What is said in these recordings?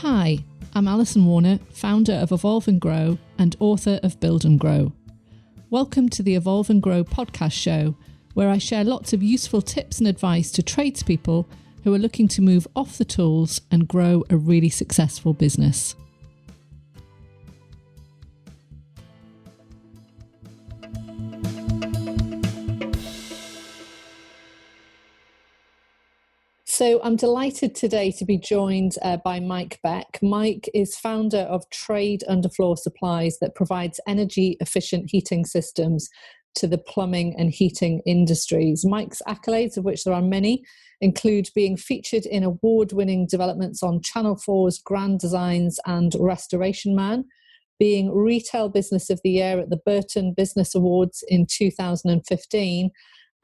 Hi, I'm Alison Warner, founder of Evolve and Grow and author of Build and Grow. Welcome to the Evolve and Grow podcast show, where I share lots of useful tips and advice to tradespeople who are looking to move off the tools and grow a really successful business. So I'm delighted today to be joined by Mike Beck. Mike is founder of Trade Underfloor Supplies that provides energy-efficient heating systems to the plumbing and heating industries. Mike's accolades, of which there are many, include being featured in award-winning developments on Channel 4's Grand Designs and Restoration Man, being Retail Business of the Year at the Burton Business Awards in 2015,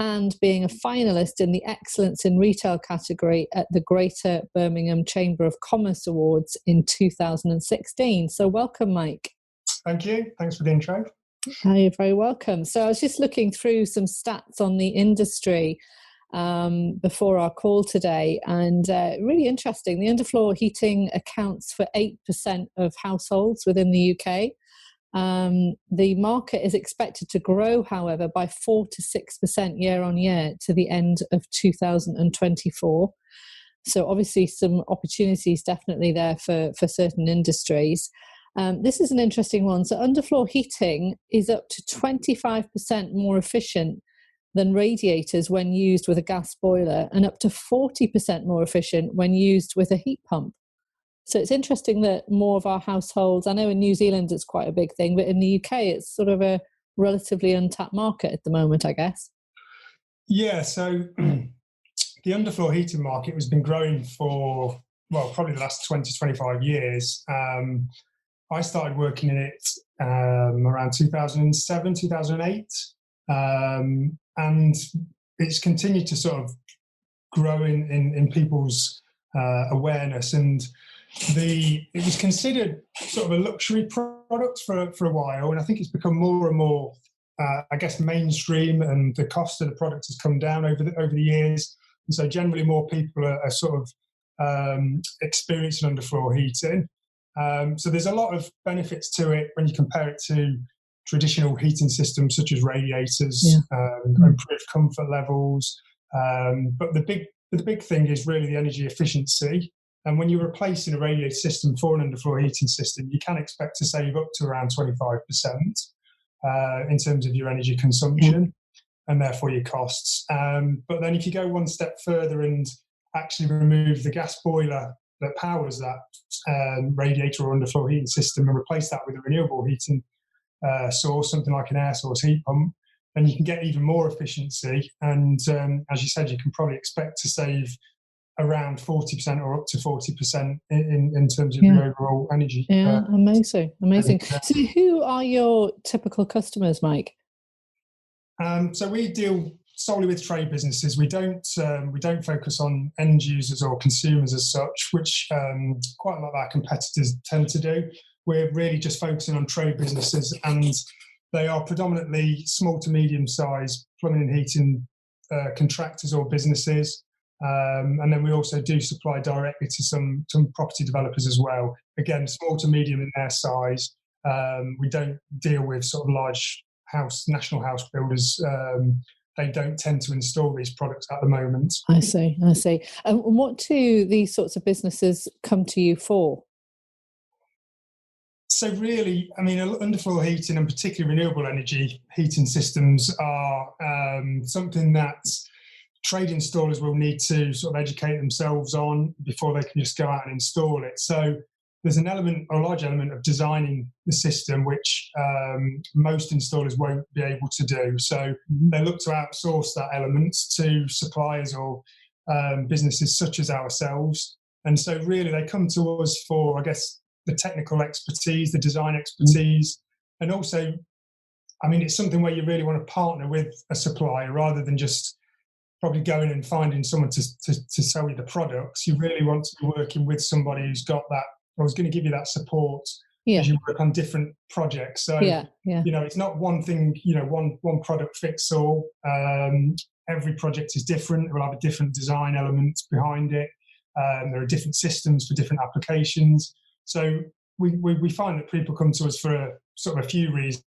and being a finalist in the Excellence in Retail category at the Greater Birmingham Chamber of Commerce Awards in 2016. So welcome, Mike. Thank you. Thanks for the intro. Hi, you're very welcome. So I was just looking through some stats on the industry before our call today, and really interesting. The underfloor heating accounts for 8% of households within the UK. The market is expected to grow, however, by 4 to 6% year on year to the end of 2024. So obviously some opportunities definitely there for certain industries. This is an interesting one. So underfloor heating is up to 25% more efficient than radiators when used with a gas boiler, and up to 40% more efficient when used with a heat pump. So it's interesting that more of our households, I know in New Zealand it's quite a big thing, but in the UK it's sort of a relatively untapped market at the moment, I guess. Yeah, so the underfloor heating market has been growing for, well, probably the last 20, 25 years. I started working in it around 2007, 2008, and it's continued to sort of grow in people's awareness, and it was considered sort of a luxury product for a while, and I think it's become more and more, I guess, mainstream, and the cost of the product has come down over the years, and so generally more people are sort of experiencing underfloor heating. So there's a lot of benefits to it when you compare it to traditional heating systems such as radiators, improved comfort levels, but the big thing is really the energy efficiency. And when you're replacing a radiator system for an underfloor heating system, you can expect to save up to around 25% in terms of your energy consumption and therefore your costs. But then if you go one step further and actually remove the gas boiler that powers that radiator or underfloor heating system and replace that with a renewable heating source, something like an air source heat pump, then you can get even more efficiency. And as you said, you can probably expect to save around 40% or up to 40% in terms of your overall energy. Yeah, amazing. So who are your typical customers, Mike? So we deal solely with trade businesses. We don't focus on end users or consumers as such, which quite a lot of our competitors tend to do. We're really just focusing on trade businesses, and they are predominantly small to medium-sized plumbing and heating contractors or businesses. And then we also do supply directly to some property developers as well. Again, small to medium in their size. We don't deal with sort of large national house builders. They don't tend to install these products at the moment. I see. And what do these sorts of businesses come to you for? So really, I mean, underfloor heating and particularly renewable energy heating systems are something that trade installers will need to sort of educate themselves on before they can just go out and install it. So there's a large element of designing the system, which most installers won't be able to do. So they look to outsource that element to suppliers or businesses such as ourselves. And so really they come to us for, I guess, the technical expertise, the design expertise, and also, I mean, it's something where you really want to partner with a supplier rather than just probably going and finding someone to sell you the products. You really want to be working with somebody who's got that, or is going to give you that support as you work on different projects. So, you know, it's not one thing, you know, one product fits all. Every project is different. It will have a different design element behind it. There are different systems for different applications. So we find that people come to us for a few reasons.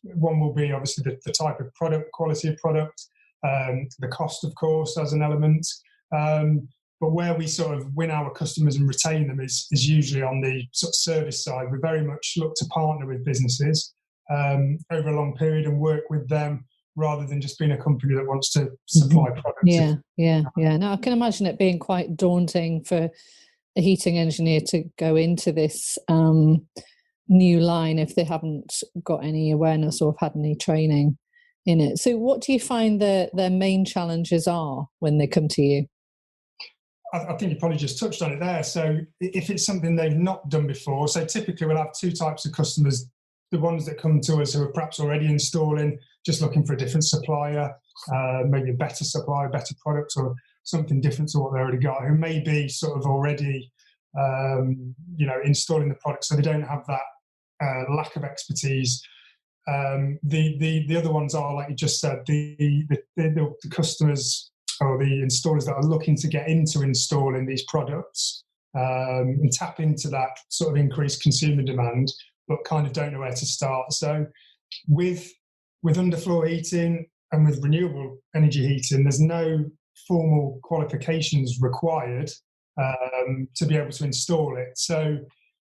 One will be obviously the type of product, quality of product, the cost, of course, as an element. But where we sort of win our customers and retain them is usually on the sort of service side. We very much look to partner with businesses over a long period and work with them rather than just being a company that wants to supply products. Yeah. Now, I can imagine it being quite daunting for a heating engineer to go into this new line if they haven't got any awareness or have had any training in it. So what do you find their main challenges are when they come to you? I think you probably just touched on it there. So if it's something they've not done before, so typically we'll have two types of customers. The ones that come to us who are perhaps already installing, just looking for a different supplier, maybe a better supplier, better products, or something different to what they already got, who may be sort of already, installing the product, so they don't have that lack of expertise. The other ones are, like you just said, the customers or the installers that are looking to get into installing these products and tap into that sort of increased consumer demand, but kind of don't know where to start. So with underfloor heating and with renewable energy heating, there's no formal qualifications required to be able to install it. So,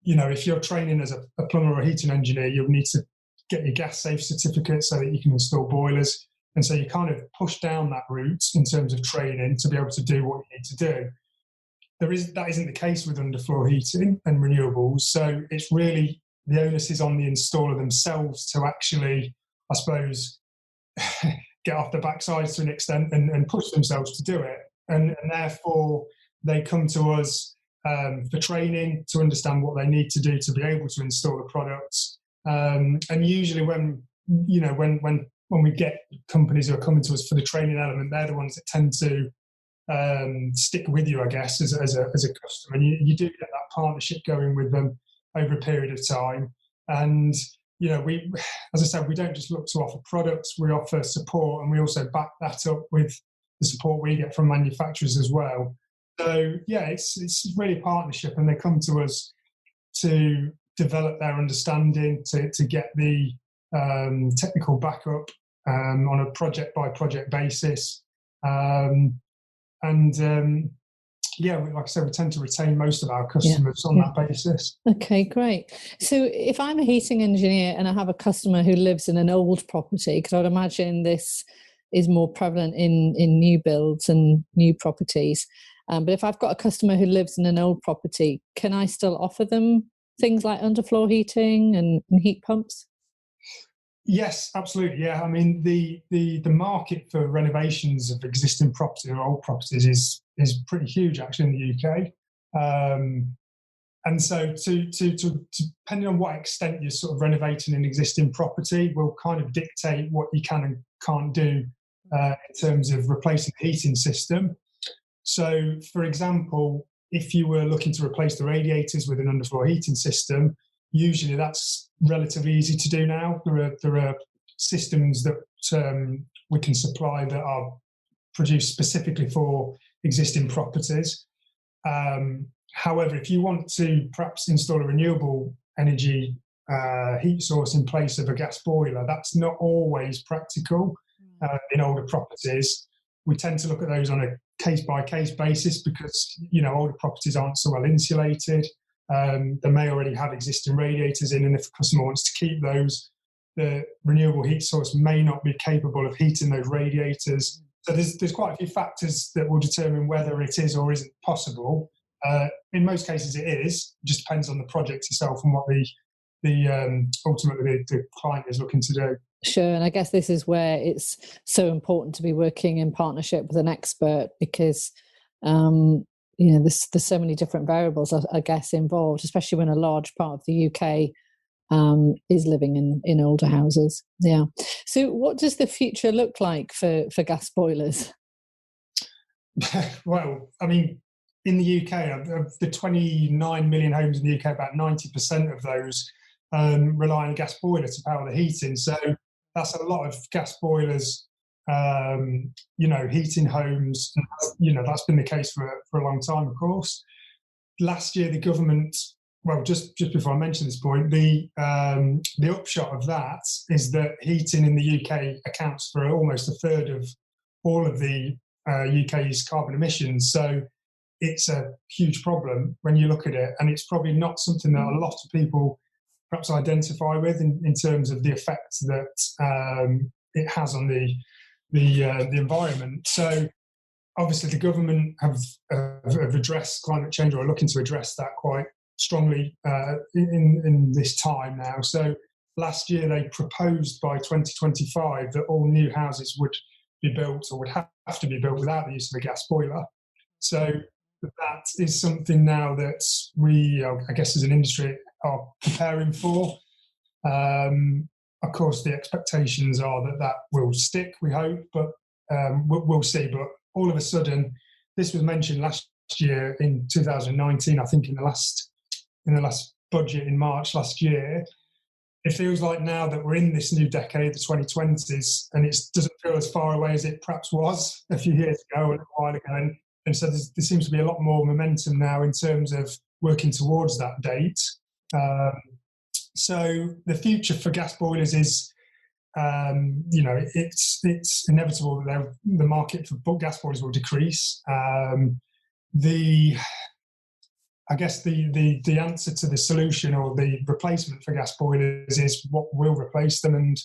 if you're training as a plumber or a heating engineer, you'll need to get your gas safe certificate so that you can install boilers. And so you kind of push down that route in terms of training to be able to do what you need to do. That isn't the case with underfloor heating and renewables. So it's really, the onus is on the installer themselves to actually, I suppose, get off the backside to an extent and push themselves to do it. And therefore, they come to us for training to understand what they need to do to be able to install the products. And usually when we get companies who are coming to us for the training element, they're the ones that tend to stick with you, I guess, as a customer. And you do get that partnership going with them over a period of time. And, we, as I said, we don't just look to offer products, we offer support, and we also back that up with the support we get from manufacturers as well. So, yeah, it's really a partnership, and they come to us to develop their understanding, to get the technical backup on a project-by-project basis. Like I said, we tend to retain most of our customers on that basis. Okay, great. So if I'm a heating engineer and I have a customer who lives in an old property, because I'd imagine this is more prevalent in new builds and new properties. But if I've got a customer who lives in an old property, can I still offer them things like underfloor heating and heat pumps? Yes, absolutely. Yeah, I mean the market for renovations of existing property or old properties is pretty huge actually in the UK, and so to depending on what extent you're sort of renovating an existing property will kind of dictate what you can and can't do in terms of replacing the heating system. So, for example, if you were looking to replace the radiators with an underfloor heating system, usually that's relatively easy to do now. There are systems that we can supply that are produced specifically for existing properties. However, if you want to perhaps install a renewable energy heat source in place of a gas boiler, that's not always practical in older properties. We tend to look at those on a case-by-case basis because, older properties aren't so well insulated. They may already have existing radiators in, and if the customer wants to keep those, the renewable heat source may not be capable of heating those radiators. So there's quite a few factors that will determine whether it is or isn't possible. In most cases it is. It just depends on the project itself and what ultimately the client is looking to do. Sure, and I guess this is where it's so important to be working in partnership with an expert because there's so many different variables, I guess, involved, especially when a large part of the UK is living in older houses. Yeah. So what does the future look like for gas boilers? Well, I mean, in the UK, of the 29 million homes in the UK, about 90% of those rely on a gas boiler to power the heating. So that's a lot of gas boilers heating homes. That's been the case for a long time, of course. Last year, the government, well, just before I mention this point, the upshot of that is that heating in the UK accounts for almost a third of all of the UK's carbon emissions. So it's a huge problem when you look at it, and it's probably not something that a lot of people perhaps identify with in terms of the effect that it has on the environment. So obviously the government have addressed climate change, or are looking to address that quite strongly in this time now. So last year they proposed by 2025 that all new houses would be built, or would have to be built, without the use of a gas boiler. So that is something now that we, I guess as an industry, are preparing for. Of course, the expectations are that will stick, we hope, but we'll see. But all of a sudden, this was mentioned last year in 2019, I think in the last budget in March last year. It feels like now that we're in this new decade, the 2020s, and it doesn't feel as far away as it perhaps was a few years ago and a while ago. And so there seems to be a lot more momentum now in terms of working towards that date. So the future for gas boilers is, it's inevitable that the market for gas boilers will decrease. I guess the answer to the solution, or the replacement for gas boilers, is what will replace them, and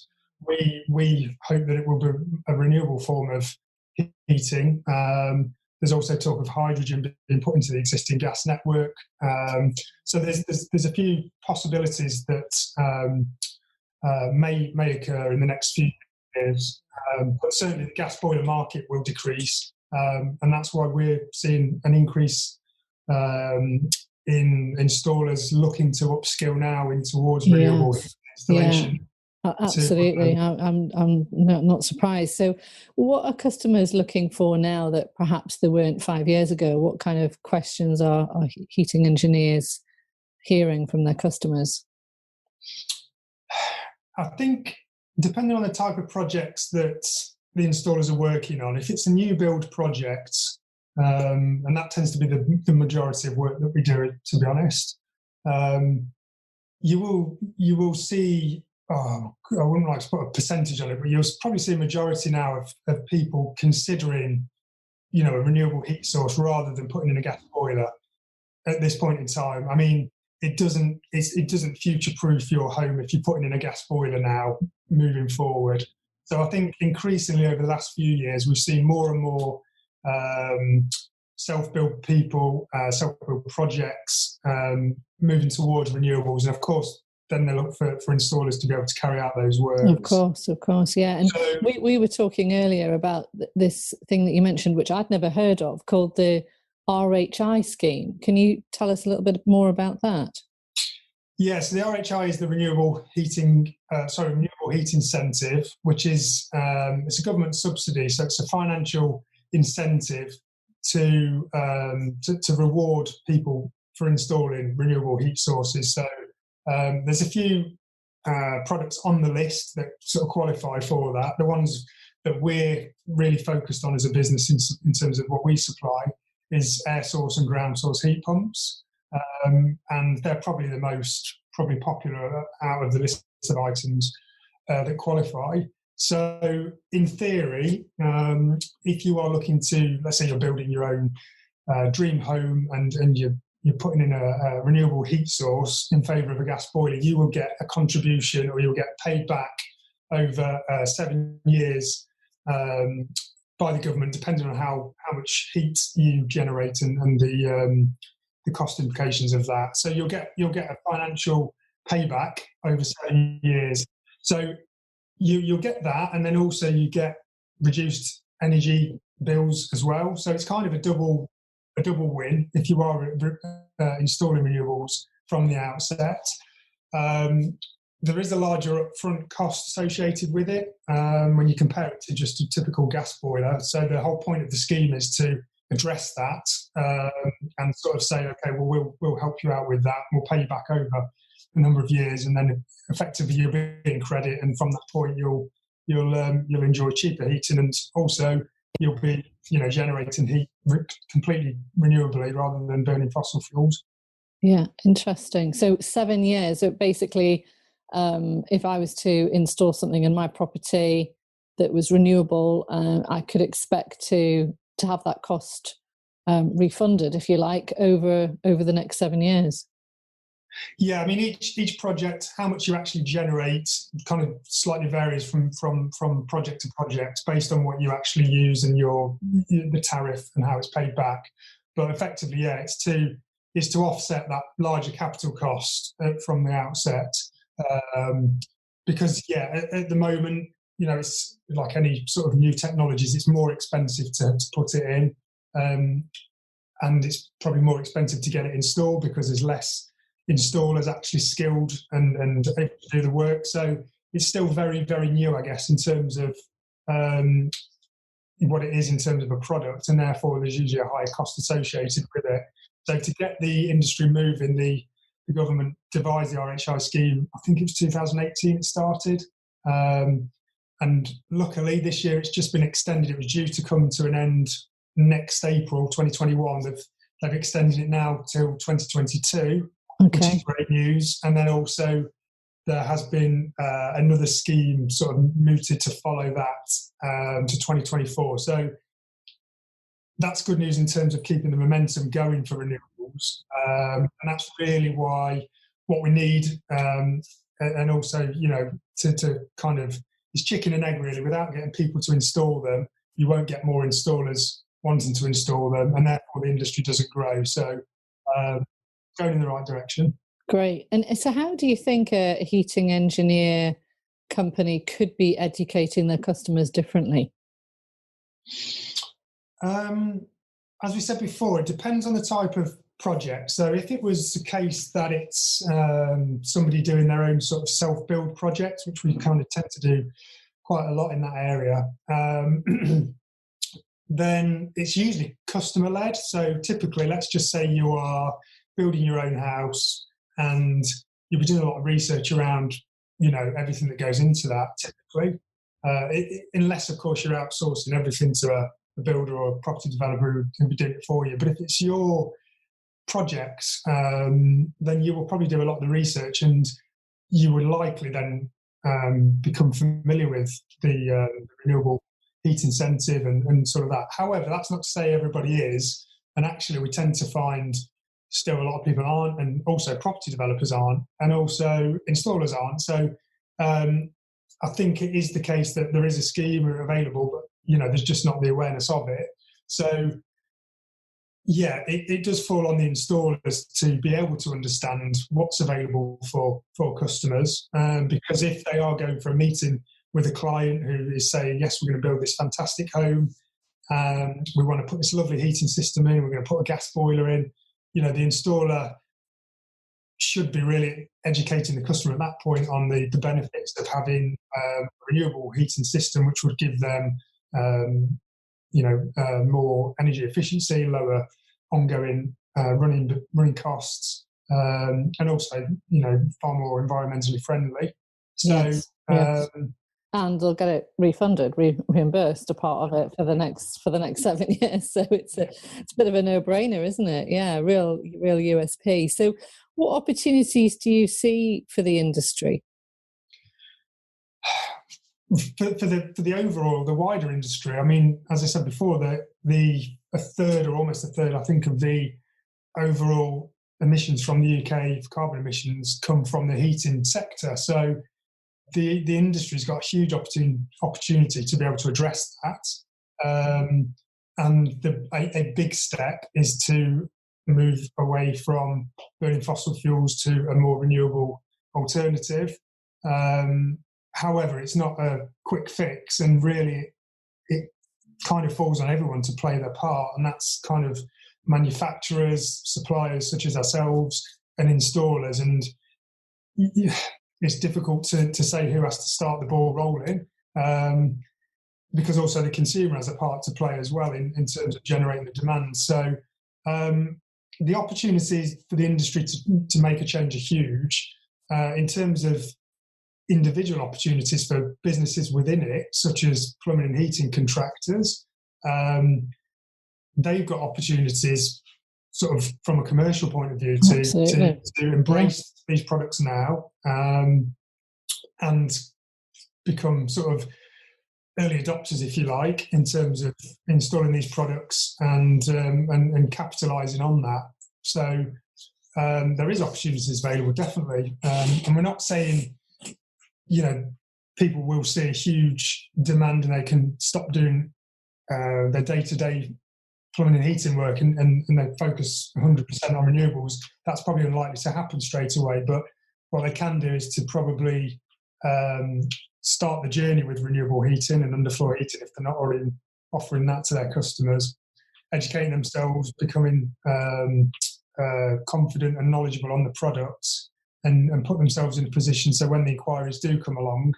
we hope that it will be a renewable form of heating. There's also talk of hydrogen being put into the existing gas network. So there's a few possibilities that may occur in the next few years. But certainly the gas boiler market will decrease, and that's why we're seeing an increase in installers looking to upskill now towards renewable installation. Yeah. Absolutely, I'm not surprised. So, what are customers looking for now that perhaps they weren't 5 years ago? What kind of questions are heating engineers hearing from their customers? I think, depending on the type of projects that the installers are working on, if it's a new build project, and that tends to be the majority of work that we do, to be honest, you will see. I wouldn't like to put a percentage on it, but you'll probably see a majority now of people considering, a renewable heat source rather than putting in a gas boiler at this point in time. I mean, it doesn't future-proof your home if you're putting in a gas boiler now moving forward. So I think increasingly over the last few years, we've seen more and more self-build people, self-build projects moving towards renewables, and of course, then they look for installers to be able to carry out those works. Of course, yeah. And so, we were talking earlier about this thing that you mentioned, which I'd never heard of, called the RHI scheme. Can you tell us a little bit more about that? Yes, the RHI is the Renewable Heat Incentive, which is it's a government subsidy, so it's a financial incentive to reward people for installing renewable heat sources. So there's a few products on the list that sort of qualify for that. The ones that we're really focused on as a business in terms of what we supply is air source and ground source heat pumps, and they're probably the most popular out of the list of items that qualify. So in theory, if you are looking to, let's say you're building your own dream home and you're putting in a renewable heat source in favour of a gas boiler, you will get a contribution, or you'll get paid back over 7 years by the government, depending on how much heat you generate and the cost implications of that. So you'll get a financial payback over 7 years. So you'll get that, and then also you get reduced energy bills as well. So it's kind of a double win if you are installing renewables from the outset. There is a larger upfront cost associated with it when you compare it to just a typical gas boiler. So the whole point of the scheme is to address that and sort of say, okay, well, we'll help you out with that. We'll pay you back over a number of years, and then effectively you'll be in credit, and from that point you'll you'll enjoy cheaper heating, and also you'll be generating heat completely renewably rather than burning fossil fuels. Yeah, interesting. So 7 years. So basically, if I was to install something in my property that was renewable, I could expect to have that cost refunded, if you like, over the next 7 years. Yeah, I mean, each project, how much you actually generate, kind of slightly varies from project to project based on what you actually use and the tariff and how it's paid back. But effectively, yeah, it's to offset that larger capital cost from the outset. Because at the moment, it's like any sort of new technologies, it's more expensive to put it in, and it's probably more expensive to get it installed because there's less installers actually skilled and able to do the work. So it's still very, very new, I guess, in terms of what it is in terms of a product, and therefore there's usually a higher cost associated with it. So to get the industry moving, the government devised the RHI scheme. I think it was 2018 it started. And luckily this year it's just been extended. It was due to come to an end next April 2021. They've extended it now till 2022. Okay. Which is great news. And then also there has been another scheme sort of mooted to follow that to 2024. So that's good news in terms of keeping the momentum going for renewables. And that's really what we need. And also, to kind of, it's chicken and egg really. Without getting people to install them, you won't get more installers wanting to install them, and therefore the industry doesn't grow. So going in the right direction. Great. And so how do you think a heating engineer company could be educating their customers differently? As we said before, it depends on the type of project. So if it was the case that it's somebody doing their own sort of self-build project, which we kind of tend to do quite a lot in that area, then it's usually customer-led. So typically, let's just say you are building your own house and you'll be doing a lot of research around, everything that goes into that typically, unless of course you're outsourcing everything to a builder or a property developer who can be doing it for you. But if it's your projects, then you will probably do a lot of the research, and you will likely then become familiar with the Renewable Heat Incentive and sort of that. However, that's not to say everybody is, and actually we tend to find still a lot of people aren't, and also property developers aren't, and also installers aren't. So I think it is the case that there is a scheme available, but there's just not the awareness of it. So yeah, it does fall on the installers to be able to understand what's available for customers, because if they are going for a meeting with a client who is saying, yes, we're going to build this fantastic home, we want to put this lovely heating system in, we're going to put a gas boiler in, the installer should be really educating the customer at that point on the benefits of having a renewable heating system, which would give them more energy efficiency, lower ongoing running costs, and also far more environmentally friendly. So yes. And they'll get it refunded, reimbursed a part of it for the next 7 years. So it's a bit of a no-brainer, isn't it? Yeah, real USP. So what opportunities do you see for the industry? For the overall, the wider industry, I mean, as I said before, a third or almost a third, I think, of the overall emissions from the UK, carbon emissions, come from the heating sector. So the industry's got a huge opportunity to be able to address that. And a big step is to move away from burning fossil fuels to a more renewable alternative. However, it's not a quick fix, and really it kind of falls on everyone to play their part, and that's kind of manufacturers, suppliers such as ourselves, and installers. And it's difficult to say who has to start the ball rolling, because also the consumer has a part to play as well in terms of generating the demand. So the opportunities for the industry to make a change are huge. In terms of individual opportunities for businesses within it, such as plumbing and heating contractors. They've got opportunities sort of from a commercial point of view to embrace these products now, and become sort of early adopters, if you like, in terms of installing these products and capitalising on that. So there is opportunities available, definitely, and we're not saying, people will see a huge demand and they can stop doing their day-to-day plumbing and heating work and they focus 100% on renewables. That's probably unlikely to happen straight away, but what they can do is to probably start the journey with renewable heating and underfloor heating if they're not already offering that to their customers, educating themselves, becoming confident and knowledgeable on the products, and put themselves in a position so when the inquiries do come along,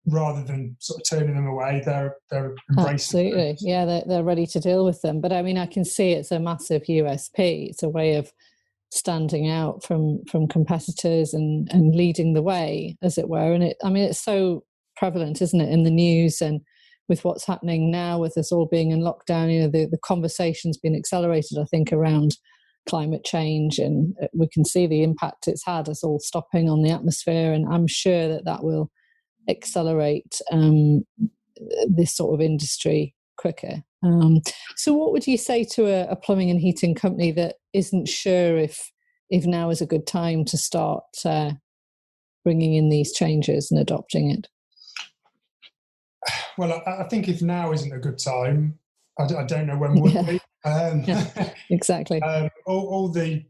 rather than sort of turning them away, they're embracing them. Absolutely. Yeah, they're ready to deal with them. But I mean, I can see it's a massive USP. It's a way of standing out from competitors and leading the way, as it were. And it's so prevalent, isn't it, in the news, and with what's happening now with us all being in lockdown, the conversation's been accelerated, I think, around climate change, and we can see the impact it's had, us all stopping on the atmosphere, and I'm sure that will accelerate this sort of industry quicker. So what would you say to a plumbing and heating company that isn't sure if now is a good time to start bringing in these changes and adopting it? Well, I think if now isn't a good time, I don't know when would be. Exactly. All the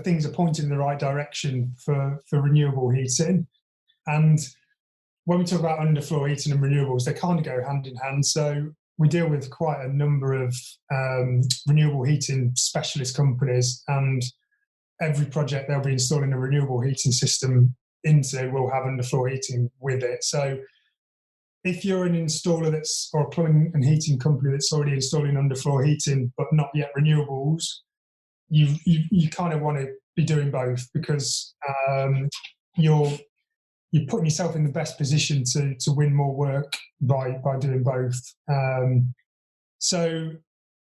things are pointing in the right direction for renewable heating. And when we talk about underfloor heating and renewables, they kind of go hand in hand. So we deal with quite a number of renewable heating specialist companies, and every project they'll be installing a renewable heating system into will have underfloor heating with it. So if you're an installer or a plumbing and heating company that's already installing underfloor heating but not yet renewables, you kind of want to be doing both, because you're putting yourself in the best position to win more work by doing both. So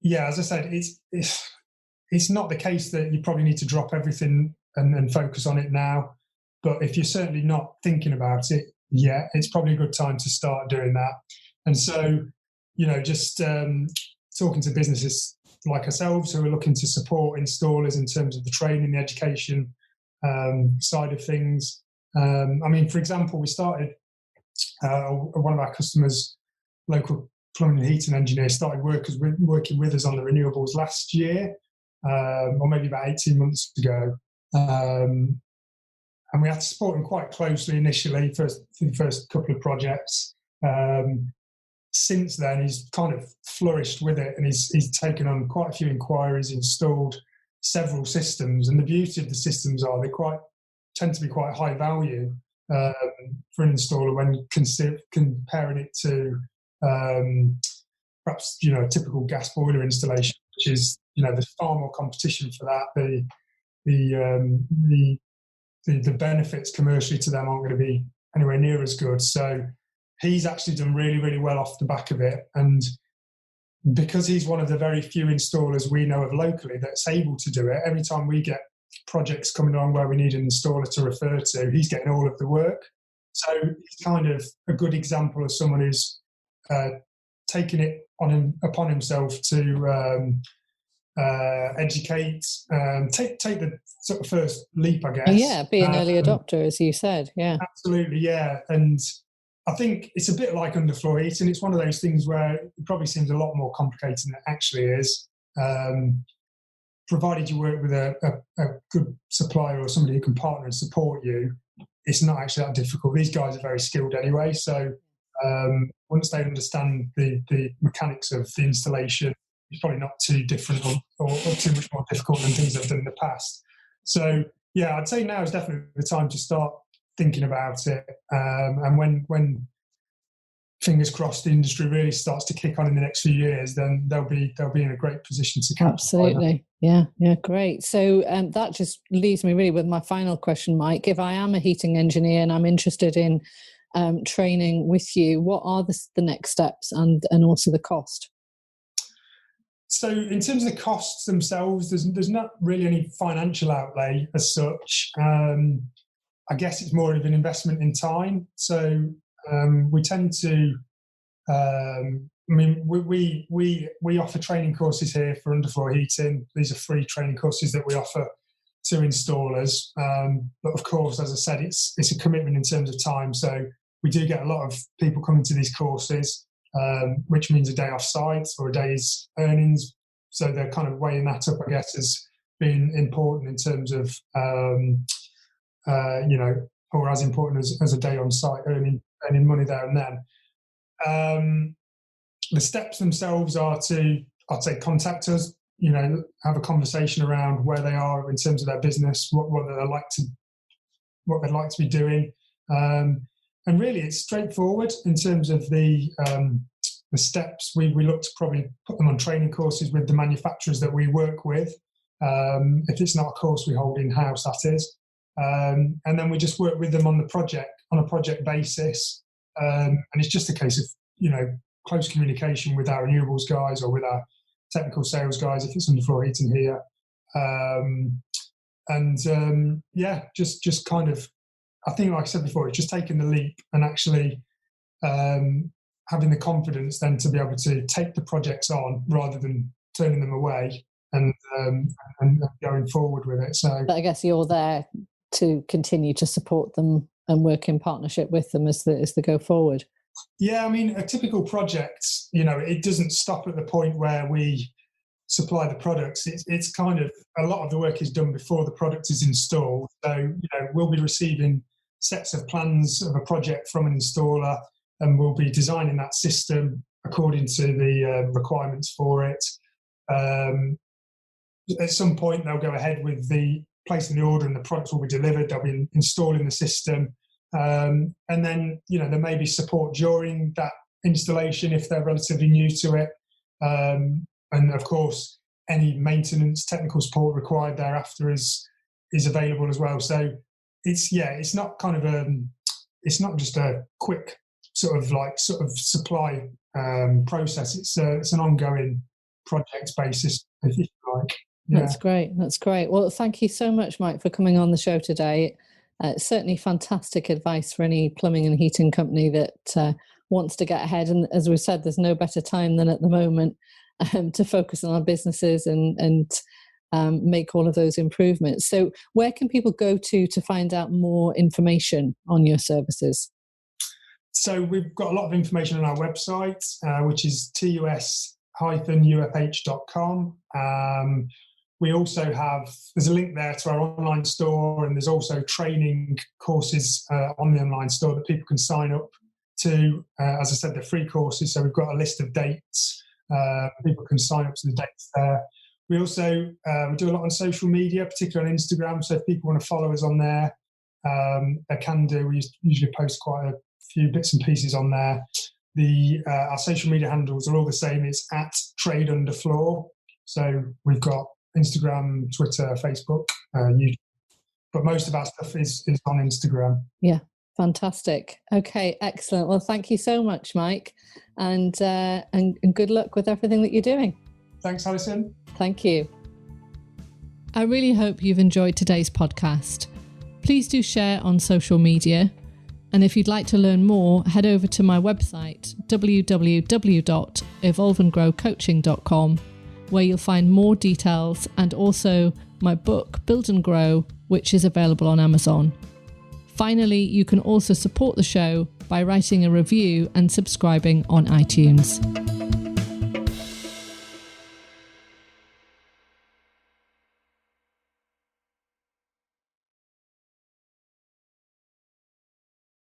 yeah, as I said, it's not the case that you probably need to drop everything and focus on it now. But if you're certainly not thinking about it yet, it's probably a good time to start doing that. And so, just talking to businesses like ourselves who are looking to support installers in terms of the training, the education side of things. For example, we started, one of our customers, local plumbing and heating engineer, started working with us on the renewables last year, or maybe about 18 months ago. And we had to support him quite closely initially for the first couple of projects. Since then, he's kind of flourished with it, and he's taken on quite a few inquiries, installed several systems. And the beauty of the systems are they tend to be quite high value for an installer when comparing it to perhaps a typical gas boiler installation, which is there's far more competition for that. The benefits commercially to them aren't going to be anywhere near as good. So he's actually done really, really well off the back of it. And because he's one of the very few installers we know of locally that's able to do it, every time we get projects coming along where we need an installer to refer to, he's getting all of the work. So he's kind of a good example of someone who's taken it upon himself to educate, take the sort of first leap, I guess. Yeah, be an early adopter, as you said. Yeah, absolutely. Yeah, and I think it's a bit like underfloor heating. It's one of those things where it probably seems a lot more complicated than it actually is. Provided you work with a good supplier or somebody who can partner and support you, it's not actually that difficult. These guys are very skilled anyway, so once they understand the mechanics of the installation, it's probably not too different or too much more difficult than things they've done in the past. So yeah, I'd say now is definitely the time to start thinking about it. And when fingers crossed, the industry really starts to kick on in the next few years, then they'll be in a great position to capture. Absolutely. Yeah, great. So that just leaves me really with my final question, Mike. If I am a heating engineer and I'm interested in training with you, what are the next steps and also the cost? So in terms of the costs themselves, there's not really any financial outlay as such. I guess it's more of an investment in time. So we tend to, we offer training courses here for underfloor heating. These are free training courses that we offer to installers. But of course, as I said, it's a commitment in terms of time. So we do get a lot of people coming to these courses, which means a day off site or a day's earnings. So they're kind of weighing that up, I guess, as being important in terms of, or as important as a day on site earning money there and then. The steps themselves are to, I'd say, contact us, have a conversation around where they are in terms of their business, what they'd like to be doing. And really, it's straightforward in terms of the steps. We look to probably put them on training courses with the manufacturers that we work with. If it's not a course we hold in-house, that is. And then we just work with them on a project basis. And it's just a case of, close communication with our renewables guys or with our technical sales guys, if it's underfloor heating here. Just kind of, I think, like I said before, it's just taking the leap and actually having the confidence then to be able to take the projects on rather than turning them away and going forward with it. So I guess you're there to continue to support them and work in partnership with them as they go forward. Yeah, I mean, a typical project, it doesn't stop at the point where we supply the products. It's kind of, a lot of the work is done before the product is installed. So, we'll be receiving sets of plans of a project from an installer, and we'll be designing that system according to the requirements for it. At some point, they'll go ahead with the placing the order and the products will be delivered. They'll be installing the system. And then, there may be support during that installation if they're relatively new to it. And of course, any maintenance, technical support required thereafter is available as well. So it's not kind of it's not just a quick sort of supply process. It's an ongoing project basis, if you like. Yeah. That's great. Well, thank you so much, Mike, for coming on the show today. Certainly fantastic advice for any plumbing and heating company that wants to get ahead. And as we've said, there's no better time than at the moment to focus on our businesses and make all of those improvements. So where can people go to find out more information on your services? So we've got a lot of information on our website, which is tus-ufh.com. We also there's a link there to our online store, and there's also training courses on the online store that people can sign up to. As I said, they're free courses, so we've got a list of dates. People can sign up to the dates there. We also we do a lot on social media, particularly on Instagram, so if people want to follow us on there, they can do. We usually post quite a few bits and pieces on there. Our social media handles are all the same. It's at Trade Underfloor. So we've got Instagram, Twitter, Facebook, YouTube. But most of our stuff is on Instagram. Yeah, fantastic. Okay, excellent. Well, thank you so much, Mike, and good luck with everything that you're doing. Thanks, Alison. Thank you. I really hope you've enjoyed today's podcast. Please do share on social media. And if you'd like to learn more, head over to my website, www.evolveandgrowcoaching.com, where you'll find more details and also my book, Build and Grow, which is available on Amazon. Finally, you can also support the show by writing a review and subscribing on iTunes.